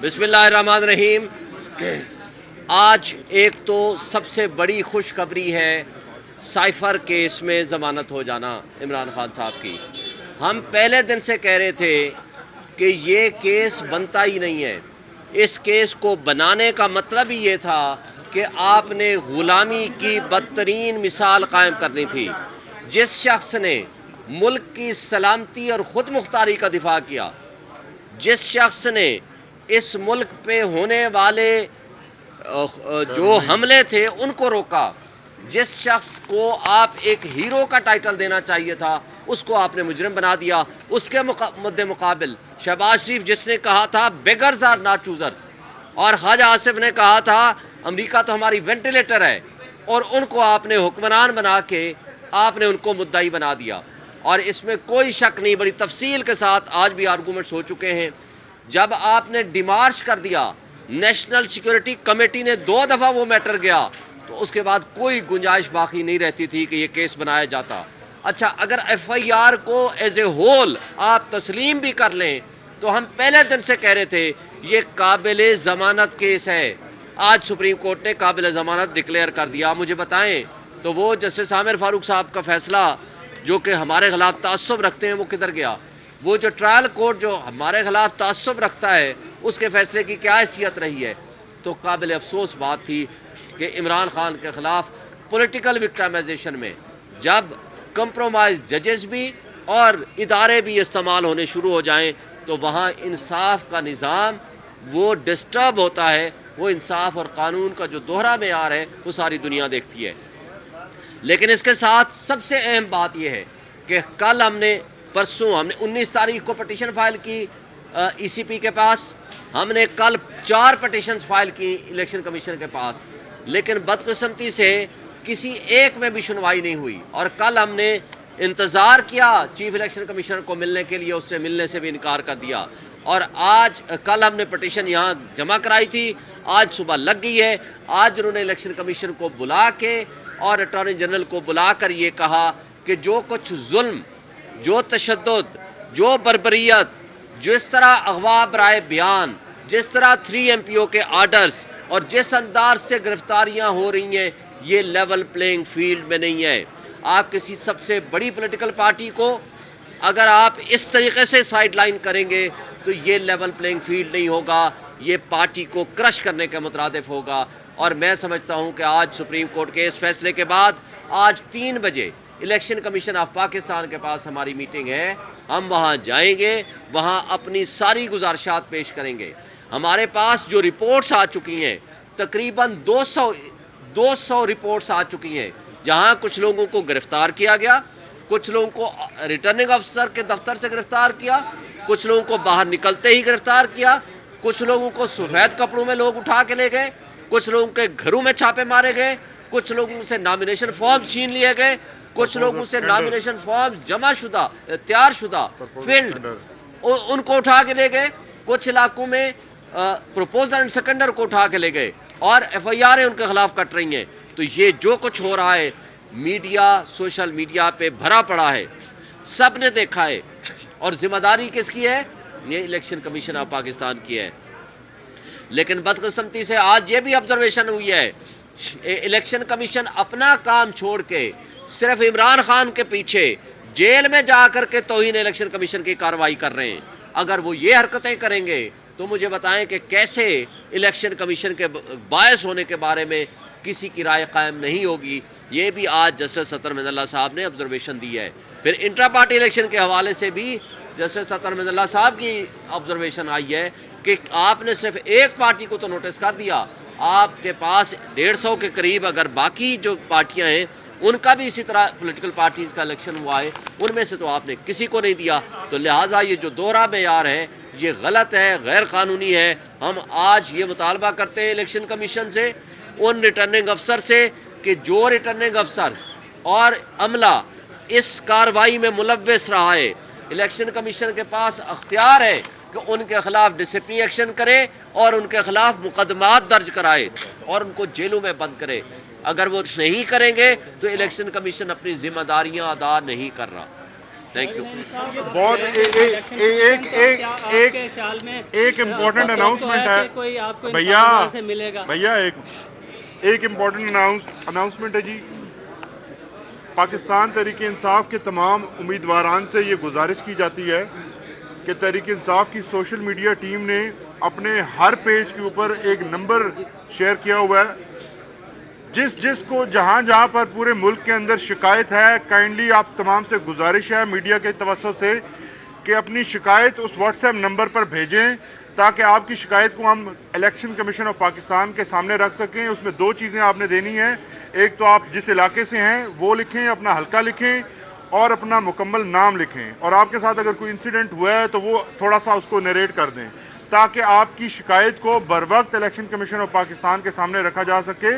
بسم اللہ الرحمن الرحیم۔ آج ایک تو سب سے بڑی خوشخبری ہے سائفر کیس میں ضمانت ہو جانا عمران خان صاحب کی۔ ہم پہلے دن سے کہہ رہے تھے کہ یہ کیس بنتا ہی نہیں ہے۔ اس کیس کو بنانے کا مطلب ہی یہ تھا کہ آپ نے غلامی کی بدترین مثال قائم کرنی تھی۔ جس شخص نے ملک کی سلامتی اور خود مختاری کا دفاع کیا، جس شخص نے اس ملک پہ ہونے والے جو حملے تھے ان کو روکا، جس شخص کو آپ ایک ہیرو کا ٹائٹل دینا چاہیے تھا اس کو آپ نے مجرم بنا دیا۔ اس کے مد مقابل شہباز شریف جس نے کہا تھا بیگرز آر ناٹ چوزرز، اور خواجہ آصف نے کہا تھا امریکہ تو ہماری وینٹیلیٹر ہے، اور ان کو آپ نے حکمران بنا کے آپ نے ان کو مدعی بنا دیا۔ اور اس میں کوئی شک نہیں، بڑی تفصیل کے ساتھ آج بھی آرگومنٹس ہو چکے ہیں۔ جب آپ نے ڈیمارش کر دیا، نیشنل سیکورٹی کمیٹی نے 2 دفعہ وہ میٹر گیا، تو اس کے بعد کوئی گنجائش باقی نہیں رہتی تھی کہ یہ کیس بنایا جاتا۔ اچھا، اگر ایف آئی آر کو ایز اے ہول آپ تسلیم بھی کر لیں تو ہم پہلے دن سے کہہ رہے تھے یہ قابل ضمانت کیس ہے۔ آج سپریم کورٹ نے قابل ضمانت ڈکلیئر کر دیا۔ مجھے بتائیں تو وہ جسٹس عامر فاروق صاحب کا فیصلہ جو کہ ہمارے خلاف تعصب رکھتے ہیں وہ کدھر گیا؟ وہ جو ٹرائل کورٹ جو ہمارے خلاف تعصب رکھتا ہے اس کے فیصلے کی کیا حیثیت رہی ہے؟ تو قابل افسوس بات تھی کہ عمران خان کے خلاف پولیٹیکل وکٹمائزیشن میں جب کمپرومائز ججز بھی اور ادارے بھی استعمال ہونے شروع ہو جائیں تو وہاں انصاف کا نظام وہ ڈسٹرب ہوتا ہے۔ وہ انصاف اور قانون کا جو دوہرا معیار ہے وہ ساری دنیا دیکھتی ہے۔ لیکن اس کے ساتھ سب سے اہم بات یہ ہے کہ کل پرسوں ہم نے 19 تاریخ کو پٹیشن فائل کی ای سی پی کے پاس، ہم نے کل 4 پٹیشنز فائل کی الیکشن کمیشن کے پاس، لیکن بدقسمتی سے کسی ایک میں بھی سنوائی نہیں ہوئی۔ اور کل ہم نے انتظار کیا چیف الیکشن کمیشنر کو ملنے کے لیے، اس سے ملنے سے بھی انکار کر دیا۔ اور کل ہم نے پٹیشن یہاں جمع کرائی تھی، آج صبح لگ گئی ہے۔ آج انہوں نے الیکشن کمیشن کو بلا کے اور اٹارنی جنرل کو بلا کر یہ کہا کہ جو کچھ ظلم، جو تشدد، جو بربریت، جس طرح اغوا برائے بیان، جس طرح 3 MP کے آرڈرز اور جس انداز سے گرفتاریاں ہو رہی ہیں، یہ لیول پلینگ فیلڈ میں نہیں ہے۔ آپ کسی سب سے بڑی پولیٹیکل پارٹی کو اگر آپ اس طریقے سے سائیڈ لائن کریں گے تو یہ لیول پلینگ فیلڈ نہیں ہوگا، یہ پارٹی کو کرش کرنے کے مترادف ہوگا۔ اور میں سمجھتا ہوں کہ آج سپریم کورٹ کے اس فیصلے کے بعد آج 3 بجے الیکشن کمیشن آف پاکستان کے پاس ہماری میٹنگ ہے، ہم وہاں جائیں گے، وہاں اپنی ساری گزارشات پیش کریں گے۔ ہمارے پاس جو رپورٹس آ چکی ہیں، تقریباً 200 رپورٹس آ چکی ہیں، جہاں کچھ لوگوں کو گرفتار کیا گیا، کچھ لوگوں کو ریٹرننگ افسر کے دفتر سے گرفتار کیا، کچھ لوگوں کو باہر نکلتے ہی گرفتار کیا، کچھ لوگوں کو سفید کپڑوں میں لوگ اٹھا کے لے گئے، کچھ لوگوں کے گھروں میں چھاپے مارے گئے، کچھ لوگوں سے نامینیشن فارم چھین لیے گئے، کچھ لوگوں سے نامینیشن فارم جمع شدہ، تیار شدہ فیلڈ ان کو اٹھا کے لے گئے، کچھ علاقوں میں پروپوزر اینڈ سیکنڈر کو اٹھا کے لے گئے، اور ایف آئی آر ان کے خلاف کٹ رہی ہیں۔ تو یہ جو کچھ ہو رہا ہے میڈیا، سوشل میڈیا پہ بھرا پڑا ہے، سب نے دیکھا ہے، اور ذمہ داری کس کی ہے؟ یہ الیکشن کمیشن آف پاکستان کی ہے۔ لیکن بدقسمتی سے آج یہ بھی آبزرویشن ہوئی ہے، الیکشن کمیشن اپنا کام چھوڑ کے صرف عمران خان کے پیچھے جیل میں جا کر کے توہین الیکشن کمیشن کی کارروائی کر رہے ہیں۔ اگر وہ یہ حرکتیں کریں گے تو مجھے بتائیں کہ کیسے الیکشن کمیشن کے باعث ہونے کے بارے میں کسی کی رائے قائم نہیں ہوگی۔ یہ بھی آج جسٹس سطر مدن اللہ صاحب نے آبزرویشن دی ہے۔ پھر انٹرا پارٹی الیکشن کے حوالے سے بھی جسٹس سطر مدن اللہ صاحب کی آبزرویشن آئی ہے کہ آپ نے صرف ایک پارٹی کو تو نوٹس کر دیا، آپ کے پاس 150 کے قریب اگر باقی جو پارٹیاں ہیں ان کا بھی اسی طرح پولیٹیکل پارٹیز کا الیکشن ہوا ہے، ان میں سے تو آپ نے کسی کو نہیں دیا۔ تو لہٰذا یہ جو دوہرا معیار ہے یہ غلط ہے، غیر قانونی ہے۔ ہم آج یہ مطالبہ کرتے ہیں الیکشن کمیشن سے، ان ریٹرننگ افسر سے، کہ جو ریٹرننگ افسر اور عملہ اس کارروائی میں ملوث رہا ہے، الیکشن کمیشن کے پاس اختیار ہے کہ ان کے خلاف ڈسپلنری ایکشن کرے اور ان کے خلاف مقدمات درج کرائے اور ان کو جیلوں میں بند کرے۔ اگر وہ نہیں کریں گے تو الیکشن کمیشن اپنی ذمہ داریاں ادا نہیں کر رہا۔ Thank you. بہت ایک امپورٹنٹ اناؤنسمنٹ ہے بھیا ایک امپورٹنٹ اناؤنسمنٹ ہے جی. پاکستان تحریک انصاف کے تمام امیدواران سے یہ گزارش کی جاتی ہے کہ تحریک انصاف کی سوشل میڈیا ٹیم نے اپنے ہر پیج کے اوپر ایک نمبر شیئر کیا ہوا ہے. جس کو جہاں پر پورے ملک کے اندر شکایت ہے، کائنڈلی آپ تمام سے گزارش ہے میڈیا کے توسط سے کہ اپنی شکایت اس واٹس ایپ نمبر پر بھیجیں تاکہ آپ کی شکایت کو ہم الیکشن کمیشن آف پاکستان کے سامنے رکھ سکیں. اس میں دو چیزیں آپ نے دینی ہیں. ایک تو آپ جس علاقے سے ہیں وہ لکھیں، اپنا حلقہ لکھیں اور اپنا مکمل نام لکھیں، اور آپ کے ساتھ اگر کوئی انسیڈنٹ ہوا ہے تو وہ تھوڑا سا اس کو نریٹ کر دیں تاکہ آپ کی شکایت کو بر وقت الیکشن کمیشن آف پاکستان کے سامنے رکھا جا سکے.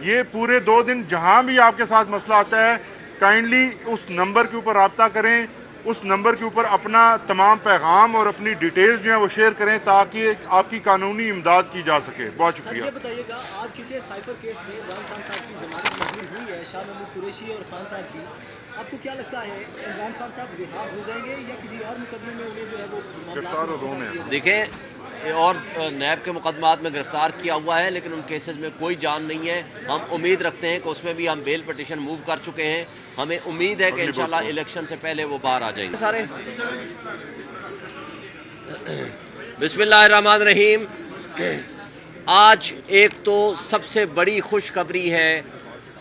یہ پورے 2 دن جہاں بھی آپ کے ساتھ مسئلہ آتا ہے کائنڈلی اس نمبر کے اوپر رابطہ کریں، اس نمبر کے اوپر اپنا تمام پیغام اور اپنی ڈیٹیلز جو ہیں وہ شیئر کریں تاکہ آپ کی قانونی امداد کی جا سکے. بہت شکریہ. یہ بتائیے گا آج کیونکہ سائفر کیس میں عمران خان صاحب کی ضمانت منظور ہوئی ہے، شاہ محمود قریشی اور خان صاحب کی، آپ کو کیا لگتا ہے عمران خان صاحب رہا ہو جائیں گے یا کسی اور مقدمے میں انہیں جو ہے وہ گرفتار؟ دیکھیں اور نیب کے مقدمات میں گرفتار کیا ہوا ہے لیکن ان کیسز میں کوئی جان نہیں ہے. ہم امید رکھتے ہیں کہ اس میں بھی ہم بیل پٹیشن موو کر چکے ہیں. ہمیں امید ہے کہ انشاءاللہ الیکشن سے پہلے وہ باہر آ جائیں گے سارے. بسم اللہ الرحمن الرحیم. آج ایک تو سب سے بڑی خوشخبری ہے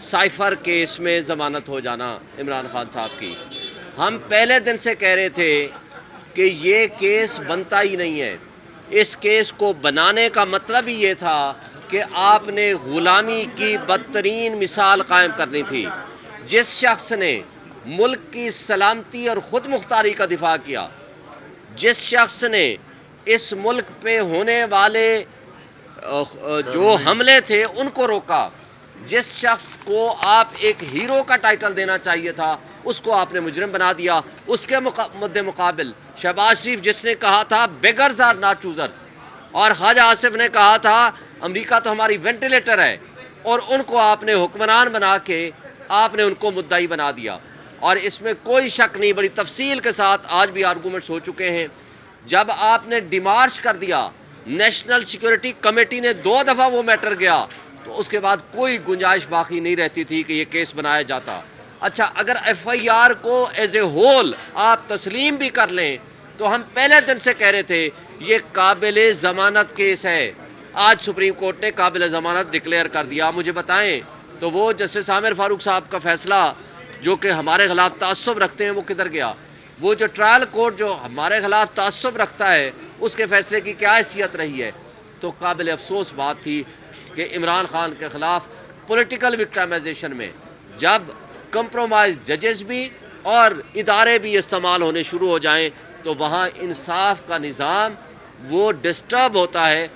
سائفر کیس میں ضمانت ہو جانا عمران خان صاحب کی. ہم پہلے دن سے کہہ رہے تھے کہ یہ کیس بنتا ہی نہیں ہے. اس کیس کو بنانے کا مطلب ہی یہ تھا کہ آپ نے غلامی کی بدترین مثال قائم کرنی تھی. جس شخص نے ملک کی سلامتی اور خود مختاری کا دفاع کیا، جس شخص نے اس ملک پہ ہونے والے جو حملے تھے ان کو روکا، جس شخص کو آپ ایک ہیرو کا ٹائٹل دینا چاہیے تھا اس کو آپ نے مجرم بنا دیا. اس کے مد مقابل شہباز شریف جس نے کہا تھا بیگرز آر ناٹ چوزرز، اور حاج آصف نے کہا تھا امریکہ تو ہماری وینٹیلیٹر ہے، اور ان کو آپ نے حکمران بنا کے آپ نے ان کو مدعی بنا دیا. اور اس میں کوئی شک نہیں، بڑی تفصیل کے ساتھ آج بھی آرگومنٹس ہو چکے ہیں. جب آپ نے ڈیمارچ کر دیا، نیشنل سیکورٹی کمیٹی نے 2 دفعہ وہ میٹر گیا، تو اس کے بعد کوئی گنجائش باقی نہیں رہتی تھی کہ یہ کیس بنایا جاتا. اچھا اگر ایف آئی آر کو ایز اے ہول آپ تسلیم بھی کر لیں تو ہم پہلے دن سے کہہ رہے تھے یہ قابل ضمانت کیس ہے. آج سپریم کورٹ نے قابل ضمانت ڈکلیئر کر دیا. مجھے بتائیں تو وہ جسٹس عامر فاروق صاحب کا فیصلہ جو کہ ہمارے خلاف تعصب رکھتے ہیں وہ کدھر گیا؟ وہ جو ٹرائل کورٹ جو ہمارے خلاف تعصب رکھتا ہے اس کے فیصلے کی کیا حیثیت رہی ہے؟ تو قابل افسوس بات تھی کہ عمران خان کے خلاف پولیٹیکل وکٹائمائزیشن میں جب کمپرومائز ججز بھی اور ادارے بھی استعمال ہونے شروع ہو جائیں تو وہاں انصاف کا نظام وہ ڈسٹرب ہوتا ہے.